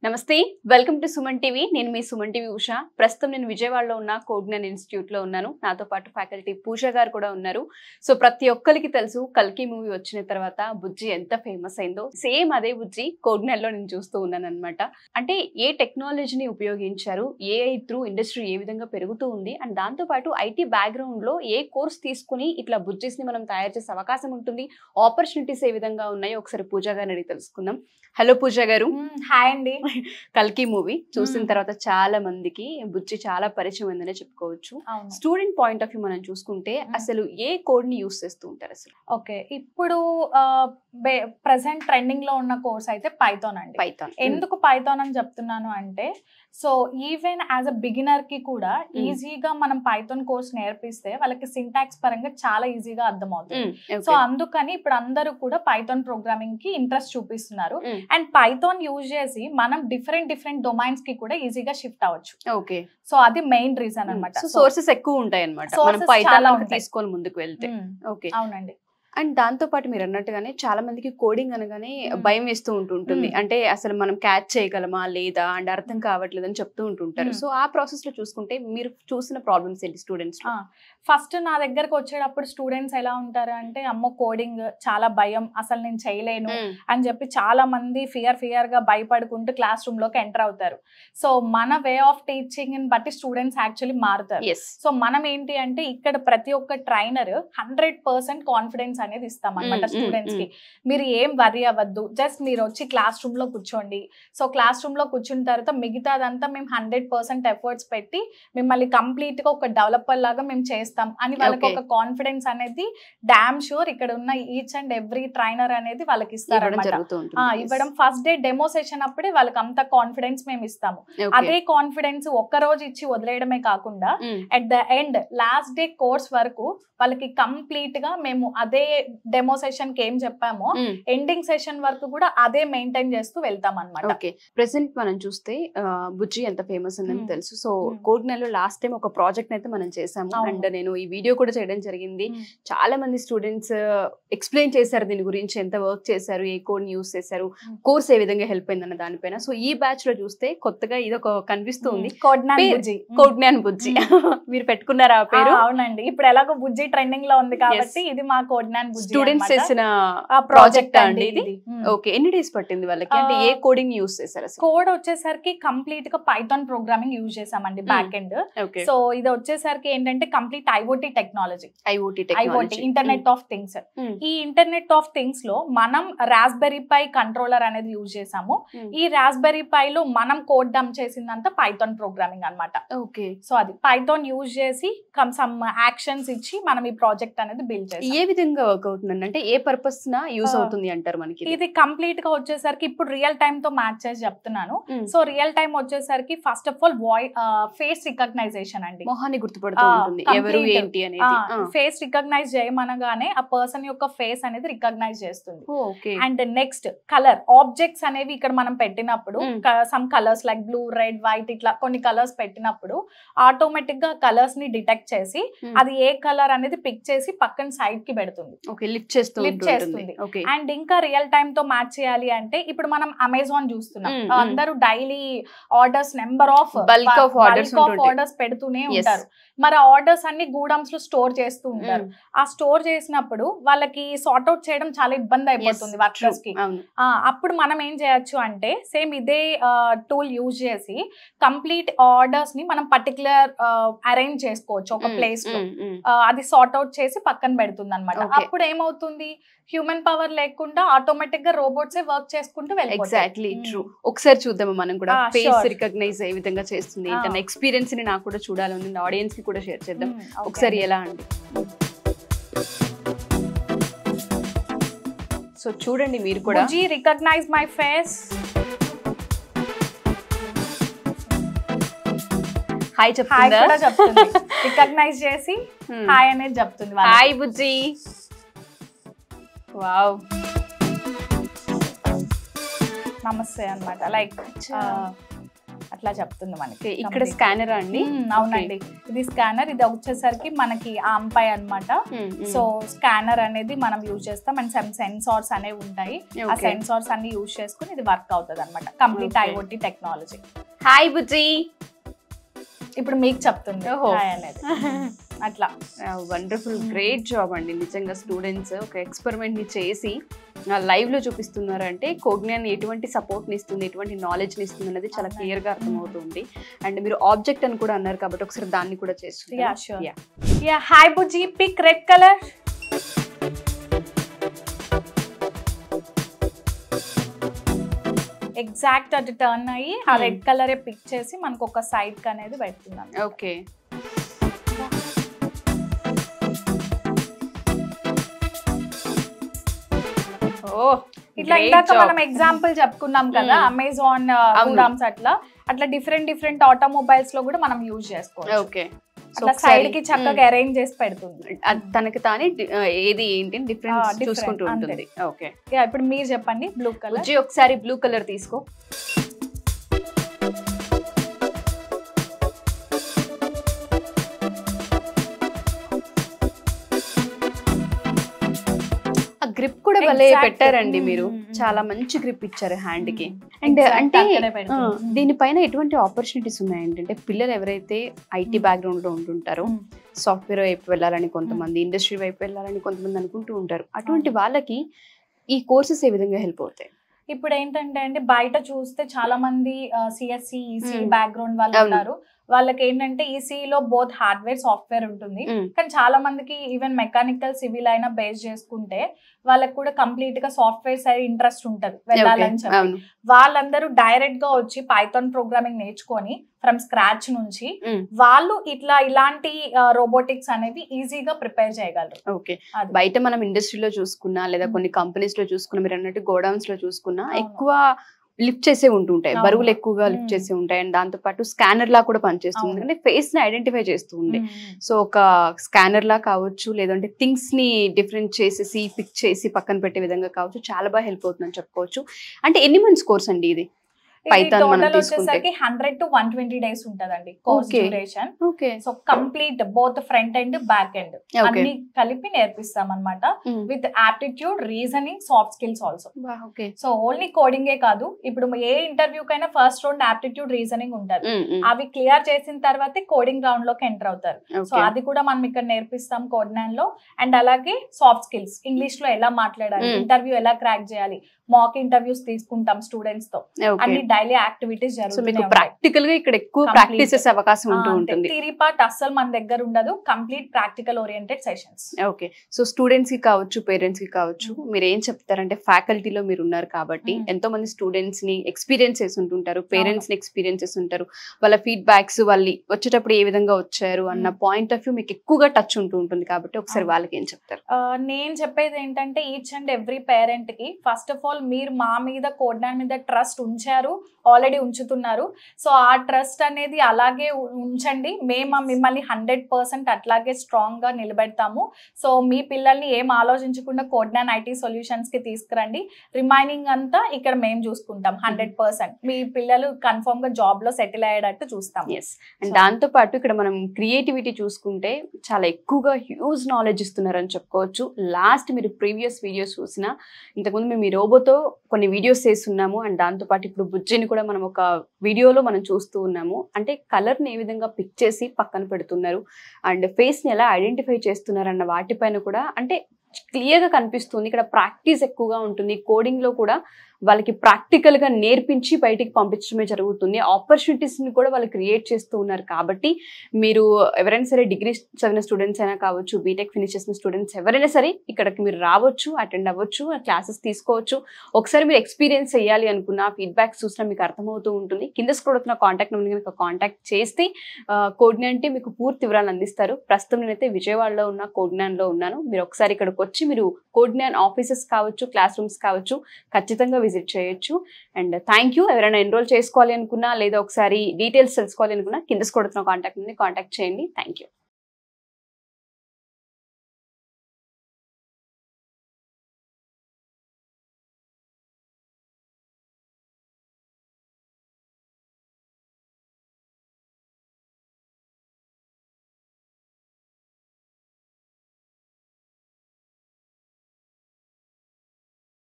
నమస్తే welcome to Suman TV నేను మీ Suman TV Usha ప్రస్తుతం నేను విజయవాడలో ఉన్న కోగ్నన్ ఇన్స్టిట్యూట్ లో ఉన్నాను నాతో పాటు ఫ్యాకల్టీ పూజ గారు కూడా ఉన్నారు సో ప్రతి ఒక్కరికి తెలుసు కల్కి మూవీ వచ్చిన తర్వాత బుజ్జి ఎంత ఫేమస్ అయిందో సేమ్ అదే బుజ్జి కోగ్నన్ లో నేను చూస్తూ ఉన్నాను అన్నమాట అంటే ఏ టెక్నాలజీని ఉపయోగించారు ఏఐ త్రూ ఇండస్ట్రీ ఏ విధంగా పెరుగుతూ ఉంది అండ్ దాంతో పాటు ఐటీ బ్యాక్గ్రౌండ్ లో ఏ కోర్స్ తీసుకుని ఇట్లా బుజ్జిస్ ని మనం తయారు చేసే అవకాశం ఉంటుంది ఆపర్చునిటీస్ ఏ విధంగా ఉన్నాయో ఒకసారి పూజ గారిని అడిగి తెలుసుకుందాం హలో పూజ గారు హాయ్ అండి కల్కి మూవీ చూసిన తర్వాత చాలా మందికి బుజ్జి చాలా పరిచయం అయిందనే చెప్పుకోవచ్చు స్టూడెంట్ పాయింట్ ఆఫ్ వ్యూ మనం చూసుకుంటే అసలు ఏ కోడ్ ని యూస్ చేస్తూ ఉంటారు అసలు ఓకే ఇప్పుడు ప్రెసెంట్ ట్రెండింగ్ లో ఉన్న కోర్స్ అయితే పైథాన్ అండి పైథాన్ ఎందుకు పైథాన్ అని చెప్తున్నాను అంటే so even as a beginner కి కూడా ఈజీగా మనం పైథాన్ కోర్స్ నేర్పిస్తే వాళ్ళకి సింటాక్స్ పరంగా చాలా ఈజీగా అర్థమవుతుంది సో అందుకని ఇప్పుడు అందరూ కూడా పైథాన్ ప్రోగ్రామింగ్ కి ఇంట్రెస్ట్ చూపిస్తున్నారు అండ్ పైథాన్ యూజ్ చేసి మనం డిఫరెంట్ డొమైన్స్ కి కూడా ఈజీగా షిఫ్ట్ అవ్వచ్చు ఓకే సో అది మెయిన్ రీజన్ అన్నమాట సోర్సెస్ ఎక్కువ ఉంటాయి అన్నమాట మనం పైథాన్ తీసుకొని ముందుకు వెళ్తే ఓకే అవునండి అండ్ దాంతో పాటు మీరు అన్నట్టుగానే చాలా మందికి కోడింగ్ అనగానే భయం వేస్తూ ఉంటుంది అంటే అసలు మనం క్యాచ్ చేయగలమా లేదా అండ్ అర్థం కావట్లేదు అని చెప్తూ ఉంటుంటారు సో ఆ ప్రాసెస్ లో చూసుకుంటే మీరు చూసిన ప్రాబ్లమ్స్ ఏంటి స్టూడెంట్స్ ఫస్ట్ నా దగ్గరకు వచ్చేటప్పుడు స్టూడెంట్స్ ఎలా ఉంటారు అంటే అమ్మో కోడింగ్ చాలా భయం అసలు నేను చేయలేను అని చెప్పి చాలా మంది ఫియర్ గా భయపడుకుంటూ క్లాస్ రూమ్ లోకి ఎంటర్ అవుతారు సో మన వే ఆఫ్ టీచింగ్ బట్టి స్టూడెంట్స్ యాక్చువల్లీ మారుతారు సో మనం ఏంటి అంటే ఇక్కడ ప్రతి ఒక్క ట్రైనర్ 100% కాన్ఫిడెన్స్ అనేది ఇస్తాం అనమాట స్టూడెంట్స్ కి మీరు ఏం వరీ అవ్వద్దు జస్ట్ మీరు వచ్చి క్లాస్ రూమ్ లో కూర్చోండి సో క్లాస్ రూమ్ లో కూర్చున్న తర్వాత మిగతాదంతా మేము 100% ఎఫర్ట్స్ పెట్టి మిమ్మల్ని కంప్లీట్ గా ఒక డెవలపర్ లాగా మేము చేస్తాం అని వాళ్ళకి ఒక కాన్ఫిడెన్స్ అనేది డామ్ షూర్ ఇక్కడ ఉన్న ఈచ్ అండ్ ఎవ్రీ ట్రైనర్ అనేది వాళ్ళకి ఇస్తారు ఇవ్వడం ఫస్ట్ డే డెమో సెషన్ అప్పుడే వాళ్ళకి అంత కాన్ఫిడెన్స్ మేము ఇస్తాము అదే కాన్ఫిడెన్స్ ఒక్క రోజు ఇచ్చి వదిలేయడమే కాకుండా at the end last day course వరకు వాళ్ళకి కంప్లీట్ గా మేము అదే డెమో సెషన్ కి ఏం చెప్పామో ఎండింగ్ సెషన్ వరకు కూడా అదే మెయింటైన్ చేస్తూ వెళ్తాం అన్నమాట. ఓకే ప్రెసెంట్ మనం చూస్తే బుజ్జి ఎంత ఫేమస్ ఉందని తెలుసు సో కోగ్నన్ లో లాస్ట్ టైం ఒక ప్రాజెక్ట్ అయితే మనం చేసాము అండ్ నేను ఈ వీడియో కూడా చేయడం జరిగింది చాలా మంది స్టూడెంట్స్ ఎక్స్ప్లెయిన్ చేశారు దీని గురించి ఎంత వర్క్ చేశారు ఏ కోడ్ యూస్ చేశారు కోర్స్ ఏ విధంగా హెల్ప్ అయిందన్న దానిపైన సో ఈ బ్యాచ్ లో చూస్తే కొత్తగా ఇది ఒక కనిపిస్తుంది కోగ్నన్ బుజ్జి మీరు పెట్టుకున్నారా ఆ పేరు? అవునండి ఇప్పుడు ఎలాగో బుజ్జి ట్రెండింగ్ లో ఉంది కాబట్టి ఇది మా కోగ్నన్ బుజ్జి స్టూడెంట్స్ చేసిన ప్రాజెక్ట్ అండి ఇది. ఓకే ఎన్ని డేస్ పట్టింది వాళ్ళకి అంటే ఏ కోడింగ్ యూస్ చేశారు? కోడ్ వచ్చేసరికి కంప్లీట్ గా పైథాన్ ప్రోగ్రామింగ్ యూజ్ చేసామండి బ్యాక్ ఎండ్ సో ఇది వచ్చేసరికి ఏంటంటే complete IoT technology internet of things ఈ ఇంటర్నెట్ ఆఫ్ థింగ్స్ లో మనం రాస్బెర్రీ పై కంట్రోలర్ అనేది యూజ్ చేసాము ఈ రాస్బెర్రీ పై లో మనం కోడ్ డమ్ చేసిందంతా పైథాన్ ప్రోగ్రామింగ్ అన్నమాట. ఓకే సో అది పైథాన్ యూజ్ చేసి సమ్ యాక్షన్స్ ఇచ్చి మనం ఈ ప్రాజెక్ట్ అనేది బిల్డ్ చేసాం. ఏ విధంగా వర్క్ అవుతుంది అంటే ఏ పర్పస్ నా యూస్ అవుతుంది అంటారు మనకి? ఇది కంప్లీట్ గా వచ్చేసరికి ఇప్పుడు రియల్ టైమ్ తో మ్యాచ్ చేసి చెప్తున్నాను. సో రియల్ టైమ్ వచ్చేసరికి first of all face recognition అండి, మొహాన్ని గుర్తుపడుతూ ఉంటుంది ఎవరు ఏంటి అనేది. ఫేస్ రికగ్నైజ్ చేయమనగానే ఆ పర్సన్ యొక్క ఫేస్ అనేది రికగ్నైజ్ చేస్తుంది. అండ్ నెక్స్ట్ కలర్ ఆబ్జెక్ట్స్ అనేవి ఇక్కడ మనం పెట్టినప్పుడు some colours like blue red white ఇట్లా కొన్ని కలర్స్ పెట్టినప్పుడు ఆటోమేటిక్ గా కలర్స్ ని డిటెక్ట్ చేసి అది ఏ కలర్ అనేది పిక్ చేసి పక్కన సైడ్ కి పెడుతుంది, లిఫ్ట్ చేస్తుంది. అండ్ ఇంకా రియల్ టైమ్ తో మ్యాచ్ చేయాలి అంటే ఇప్పుడు మనం అమెజాన్ చూస్తున్నాం, అందరూ daily orders number of bulk of orders పెడుతూనే ఉంటారు. మరి ఆర్డర్స్ అన్ని గూడమ్స్ లో స్టోర్ చేస్తూ ఉంటారు. ఆ స్టోర్ చేసినప్పుడు వాళ్ళకి సార్ట్ అవుట్ చేయడం చాలా ఇబ్బంది అయిపోతుంది వర్కర్స్ కి. అప్పుడు మనం ఏం చేయొచ్చు అంటే సేమ్ ఇదే టూల్ యూజ్ చేసి కంప్లీట్ ఆర్డర్స్ ని మనం పర్టికులర్ అరేంజ్ చేసుకోవచ్చు ఒక ప్లేస్ లో, అది సార్ట్ అవుట్ చేసి పక్కన పెడుతుంది అనమాట. అప్పుడు ఏమవుతుంది హ్యూమన్ పవర్ లేకుండా ఆటోమేటిక్ గా రోబోట్స్ వర్క్ చేసుకుంటూ వెళ్ళిపోతాయి. Exactly true. ఒకసారి చూద్దాం మనం కూడా ఫేస్ రికగ్నైజ్ ఏ విధంగా చేస్తుంది ఏంటన్న ఎక్స్పీరియన్స్ ని నాకు కూడా చూడాలని ఆడియన్స్ కి కూడా షేర్ చేద్దాం ఒకసారి ఎలా అండి. సో చూడండి మీరు కూడా రికగ్నైజ్ మై ఫేస్, హాయ్ చెప్తుందా, రికగ్నైజ్ చేసి హాయ్ అనేది చెప్తుంది. హాయ్ బుజ్జి, వావ్ నమస్తే అన్నమాట. లైక్ అట్లా చెప్తుంది మనకి. ఇక్కడ స్కానర్ అండి? అవునండి, ఇది స్కానర్. ఇది వచ్చేసరికి మనకి ఆంపై అన్నమాట. సో స్కానర్ అనేది మనం యూజ్ చేస్తాం అండ్ సెన్సార్స్ అనేవి ఉంటాయి. ఆ సెన్సార్స్ అన్ని యూజ్ చేసుకుని ఇది వర్క్ అవుతుంది అనమాట. Complete IoT technology. హాయ్ బుజ్జి, ఇప్పుడు మీకు చెప్తుంది అనేది. అట్లా వండర్ఫుల్, గ్రేట్ జాబ్ అండి. నిజంగా స్టూడెంట్స్ ఒక ఎక్స్పెరిమెంట్ ని చేసి లైవ్ లో చూపిస్తున్నారు అంటే కోగ్నియాన్ ఎటువంటి సపోర్ట్ ని ఇస్తుంది, ఎటువంటి నాలెడ్జ్ ని ఇస్తుంది అనేది చాలా క్లియర్ గా అర్థమవుతుంది. అండ్ మీరు ఆబ్జెక్ట్ అని కూడా అన్నారు కాబట్టి ఒకసారి దాన్ని కూడా చేస్తుంది. హాయ్ బుజ్జి, పిక్ రెడ్ కలర్. ఎగ్జాక్ట్ అది టర్న్ అయ్యి ఆ రెడ్ కలర్ పిక్ చేసి మనకు ఒక సైడ్ కి అనేది పెడుతున్నాం. ఓకే, ఇట్లా ఇందాక మనం ఎగ్జాంపుల్ చెప్పుకున్నాం కదా అమెజాన్ గోడౌన్స్, అట్లా డిఫరెంట్ ఆటోమొబైల్స్ లో కూడా మనం యూజ్ చేసుకోవచ్చు. ఓకే, అట్లా సైడ్ కి చక్కగా అరేంజ్ చేసి పెడుతుంది. తనకి తానే ఏది ఏంటి డిఫరెన్స్ చూసుకుంటూ ఉంటుంది. ఓకే, ఇప్పుడు మీరు చెప్పండి. Blue colour. ఒకసారి బ్లూ కలర్ తీసుకో. గ్రిప్ కూడా భలే పెట్టారండి మీరు, చాలా మంచి గ్రిప్ ఇచ్చారు హ్యాండ్ కి. అండ్ అంటే దీనిపైన ఎటువంటి ఆపర్చునిటీస్ ఉన్నాయండి అంటే పిల్లలు ఎవరైతే IT బ్యాక్గ్రౌండ్ లో ఉంటుంటారో, సాఫ్ట్వేర్ వైపు వెళ్ళాలని కొంతమంది, ఇండస్ట్రీ వైపు వెళ్ళాలని కొంతమంది అనుకుంటూ ఉంటారు, అటువంటి వాళ్ళకి ఈ కోర్సెస్ ఏ విధంగా హెల్ప్ అవుతాయి? ఇప్పుడు ఏంటంటే అండి, బయట చూస్తే చాలా మంది CSE EC బ్యాక్గ్రౌండ్ వాళ్ళు ఉన్నారు. వాళ్ళకి ఏంటంటే ఈసీలో బోత్ హార్డ్వేర్ సాఫ్ట్వేర్ ఉంటుంది. కానీ చాలా మందికి ఈవెన్ మెకానికల్ సివిల్ అయినా బేస్ చేసుకుంటే వాళ్ళకి కూడా కంప్లీట్ గా సాఫ్ట్వేర్ సైడ్ ఇంట్రెస్ట్ ఉంటది వెళ్ళాలని చెప్పి. వాళ్ళందరూ డైరెక్ట్ గా వచ్చి పైథాన్ ప్రోగ్రామింగ్ నేర్చుకొని ఫ్రమ్ స్క్రాచ్ నుంచి వాళ్ళు ఇలాంటి రోబోటిక్స్ అనేవి ఈజీగా ప్రిపేర్ చేయగలరు. ఓకే, బయట మనం ఇండస్ట్రీలో చూసుకున్నా లేదా కొన్ని కంపెనీస్ లో చూసుకున్నా, మీరు అన్నట్టు గోడౌన్స్ లో చూసుకున్నా ఎక్కువ లిఫ్ట్ చేసే ఉంటుంటాయి, బరువులు ఎక్కువగా లిఫ్ట్ చేసే ఉంటాయి. అండ్ దాంతో పాటు స్కానర్ లా కూడా పనిచేస్తుంది, అంటే ఫేస్ ని ఐడెంటిఫై చేస్తుంది. సో ఒక స్కానర్ లా కావచ్చు, లేదంటే థింగ్స్ ని డిఫరెంట్ చేసేసి పిక్ చేసి పక్కన పెట్టే విధంగా కావచ్చు, చాలా బాగా హెల్ప్ అవుతుందని చెప్పుకోవచ్చు. అంటే ఎన్ని మంత్స్ కోర్స్ అండి ఇది? పైథాన్ మనం తీసుకుంటే 100 to 120 డేస్ ఉంటదండి course duration. So complete both front end back end అన్ని కలిపి నేర్పిస్తాం అన్నమాట. With aptitude, reasoning, soft skills also. So only కోడింగే కాదు, ఇప్పుడు ఏ ఇంటర్వ్యూ కైనా ఫస్ట్ రౌండ్ ఆప్టిట్యూడ్, రీజనింగ్ ఉంటది. అవి క్లియర్ చేసిన తర్వాతే కోడింగ్ రౌండ్ లోకి ఎంటర్ అవుతారు. సో అది కూడా మనం ఇక్కడ నేర్పిస్తాం కోగ్నియాన్ లో. అండ్ అలాగే సాఫ్ట్ స్కిల్స్, ఇంగ్లీష్ లో ఎలా మాట్లాడాలి, ఇంటర్వ్యూ ఎలా క్రాక్ చేయాలి, మాక్ ఇంటర్వ్యూస్ తీసుకుంటాం స్టూడెంట్స్ తో, అన్ని డైలీ యాక్టివిటీస్ జరుగుతాయి. ప్రాక్టికల్ గా ఇక్కడ ఎక్కువ ప్రాక్టీస్ చేసే అవకాశం ఉంటుంది. థియరీ పార్ట్ అస్సలు మన దగ్గర ఉండదు, complete practical oriented sessions. Okay, so students కి కావచ్చు, పేరెంట్స్ కి కావచ్చు, మీరు ఏం చెప్తారంటే ఫ్యాకల్టీలో మీరు ఉన్నారు కాబట్టి ఎంతో మంది స్టూడెంట్స్ ని ఎక్స్పీరియన్స్ చేసి ఉంటుంటారు, పేరెంట్స్ ని ఎక్స్పీరియన్స్ చేసి ఉంటారు, వాళ్ళ ఫీడ్బ్యాక్స్ వాళ్ళు వచ్చేటప్పుడు ఏ విధంగా వచ్చారు అన్న పాయింట్ ఆఫ్ వ్యూ మీకు ఎక్కువగా టచ్ ఉంటూ ఉంటుంది కాబట్టి ఒకసారి వాళ్ళకి ఏం చెప్తారు? నేను చెప్పేది ఏంటంటే ఈచ్ అండ్ ఎవ్రీ పేరెంట్ కి ఫస్ట్ ఆఫ్ ఆల్ మీరు మా మీద కోగ్నియాన్ మీద ట్రస్ట్ ఉంచారు, ఆల్రెడీ ఉంచుతున్నారు. సో ఆ ట్రస్ట్ అనేది అలాగే ఉంచండి. మేము మిమ్మల్ని 100% అట్లాగే స్ట్రాంగ్ గా నిలబెడతాము. సో మీ పిల్లల్ని ఏం ఆలోచించకుండా కోగ్నియాన్ IT సొల్యూషన్స్ కి తీసుకురండి. రిమైనింగ్ అంతా ఇక్కడ మేము చూసుకుంటాం 100%. మీ పిల్లలు కన్ఫర్మ్ గా జాబ్ లో సెటిల్ అయ్యేటట్టు చూస్తాం. అండ్ దాంతో పాటు ఇక్కడ మనం క్రియేటివిటీ చూసుకుంటే చాలా ఎక్కువగా హ్యూజ్ నాలెడ్జ్ ఇస్తున్నారని చెప్పుకోవచ్చు. లాస్ట్ మీరు ప్రీవియస్ వీడియోస్ చూసినా, ఇంతకుముందు మేము ఈ రోబోతో కొన్ని వీడియోస్ చేస్తున్నాము. అండ్ దాంతో పాటు ఇప్పుడు బుజ్జిని కూడా మనం ఒక వీడియోలో మనం చూస్తూ ఉన్నాము. అంటే కలర్ ని ఏ విధంగా పిక్ చేసి పక్కన పెడుతున్నారు అండ్ ఫేస్ ని ఎలా ఐడెంటిఫై చేస్తున్నారు అన్న వాటిపైన కూడా అంటే క్లియర్ గా కనిపిస్తుంది. ఇక్కడ ప్రాక్టీస్ ఎక్కువగా ఉంటుంది. కోడింగ్ లో కూడా వాళ్ళకి ప్రాక్టికల్ గా నేర్పించి బయటికి పంపించడమే జరుగుతుంది. ఆపర్చునిటీస్ ని కూడా వాళ్ళు క్రియేట్ చేస్తూ ఉన్నారు. కాబట్టి మీరు ఎవరైనా సరే డిగ్రీ చదివిన స్టూడెంట్స్ అయినా కావచ్చు, బీటెక్ ఫినిష్ చేసిన స్టూడెంట్స్ ఎవరైనా సరే ఇక్కడికి మీరు రావచ్చు, అటెండ్ అవ్వచ్చు, క్లాసెస్ తీసుకోవచ్చు. ఒకసారి మీరు ఎక్స్పీరియన్స్ చేయాలి అనుకున్న ఫీడ్బ్యాక్స్ చూసినా మీకు అర్థమవుతూ ఉంటుంది. కింద స్క్రోల్ అవుతున్న కాంటాక్ట్ నెంబర్ కనుక కాంటాక్ట్ చేస్తే కోగ్నియాన్ అంటే మీకు పూర్తి వివరాలు అందిస్తారు. ప్రస్తుతం నేనైతే విజయవాడలో ఉన్న కోగ్నియాన్ లో ఉన్నాను. మీరు ఒకసారి ఇక్కడికి వచ్చి మీరు కోగ్నియాన్ ఆఫీసెస్ కావచ్చు, క్లాస్ రూమ్స్ కావచ్చు ఖచ్చితంగా విజిట్ చేయొచ్చు. And thank you. ఎవరైనా ఎన్రోల్ చేసుకోవాలి అనుకున్నా లేదా ఒకసారి డీటెయిల్స్ తెలుసుకోవాలి అనుకున్నా కింద స్క్రోల్ అవుతున్న కాంటాక్ట్ చేయండి. Thank you.